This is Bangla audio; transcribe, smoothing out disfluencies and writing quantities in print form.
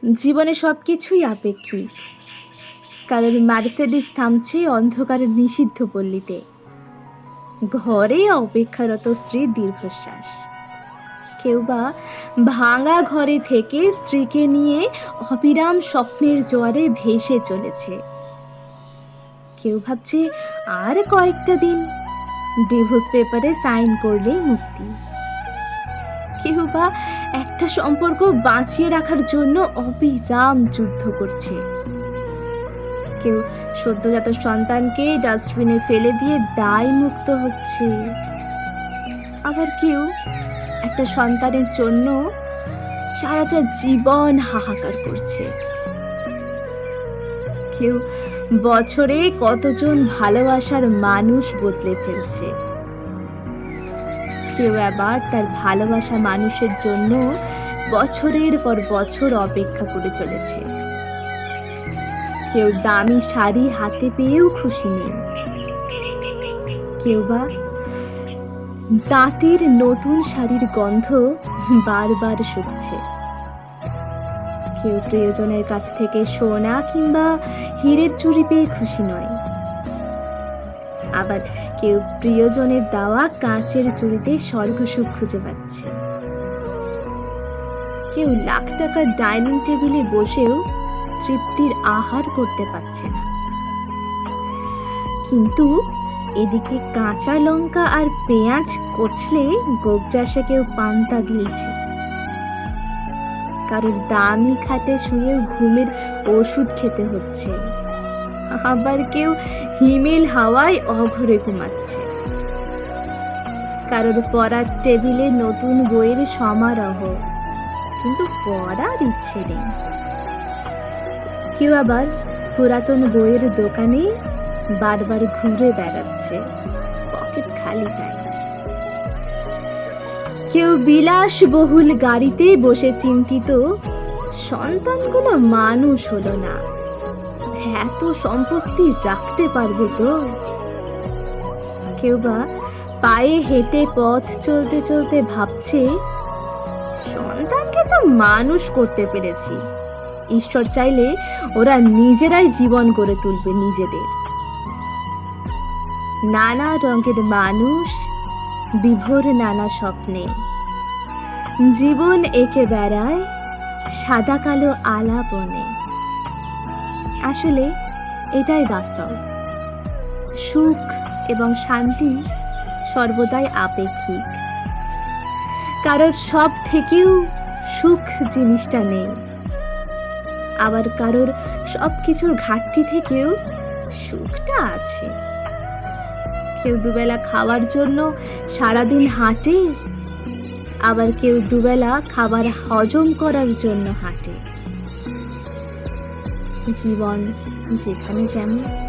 জীবনে সবকিছুই আপেক্ষিক। কারোর মার্সিডিজ থামছে অন্ধকারের নিষিদ্ধ পল্লীতে, ঘরে অপেক্ষারত স্ত্রীর দীর্ঘশ্বাস। কেউ বা ভাঙা ঘরে থেকে স্ত্রীকে নিয়ে অবিরাম স্বপ্নের জোয়ারে ভেসে চলেছে। কেউ ভাবছে আর কয়েকটা দিন, ডিভোর্স পেপারে সাইন করলেই মুক্তি। কেউ বা একটা সম্পর্ক বাঁচিয়ে রাখার জন্য অবিরাম যুদ্ধ করছে। কেউ সদ্যজাত সন্তানকে ডাস্টবিনে ফেলে দিয়ে দায় মুক্ত হচ্ছে। আবার কেউ একটা সন্তানের জন্য সারাটা জীবন হাহাকার করছে। কেউ বছরে কতজন ভালোবাসার মানুষ বদলে ফেলছে। কেউ আবার তার ভালোবাসা মানুষের জন্য বছরের পর বছর অপেক্ষা করে চলেছে। কেউ দামি শাড়ি হাতে পেয়েও খুশি নেই। কেউ বা দাঁতের নতুন শাড়ির গন্ধ বারবার শুকছে। কেউ প্রিয়জনের কাছ থেকে সোনা কিংবা হীরের চুড়ি পেয়ে খুশি নয়। আবার কেউ প্রিয়জনের দেওয়া কাঁচের চুড়িতে স্বর্গসুখ খুঁজে পাচ্ছে। কেউ লাখ টাকার ডাইনিং টেবিলে বসেও তৃপ্তির আহার করতে পারছে না। কিন্তু এদিকে কাঁচা লঙ্কা আর পেঁয়াজ কচলে গোগ্রাসে কেউ পান্তা গিলছে। কারোর দামি খাটে শুয়েও ঘুমের ওষুধ খেতে হচ্ছে। আবার কেউ হিমেল হাওয়ায় অঘরে ঘুমাচ্ছে। কারোর পড়ার টেবিলে নতুন বইয়ের সমারোহ, কিন্তু পড়ার ইচ্ছে নেই। কেউ আবার পুরাতন বইয়ের দোকানে বারবার ঘুরে বেড়াচ্ছে, পকেট খালি তাই। কেউ বিলাসবহুল গাড়িতে বসে চিন্তিত সন্তানগুলো মানুষ হলো না, এত সম্পত্তি রাখতে পারবে তো। কেউ বা পায়ে হেঁটে পথ চলতে চলতে ভাবছে সন্তানকে তো মানুষ করতে পেরেছি, ঈশ্বর চাইলে ওরা নিজেরাই জীবন গড়ে তুলবে নিজেদের। নানা রঙের মানুষ বিভোর নানা স্বপ্নে, জীবন এঁকে বেড়ায় সাদা কালো আলাপনে। আসলে এটাই বাস্তব। সুখ এবং শান্তি সর্বদাই আপেক্ষিক। কারোর সব থেকেও সুখ জিনিসটা নেই, আবার কারোর সবকিছুর ঘাটতি থেকেও সুখটা আছে। কেউ দুবেলা খাওয়ার জন্য সারাদিন হাঁটে, আবার কেউ দুবেলা খাবার হজম করার জন্য হাঁটে। জীবন যেখানে যেমন।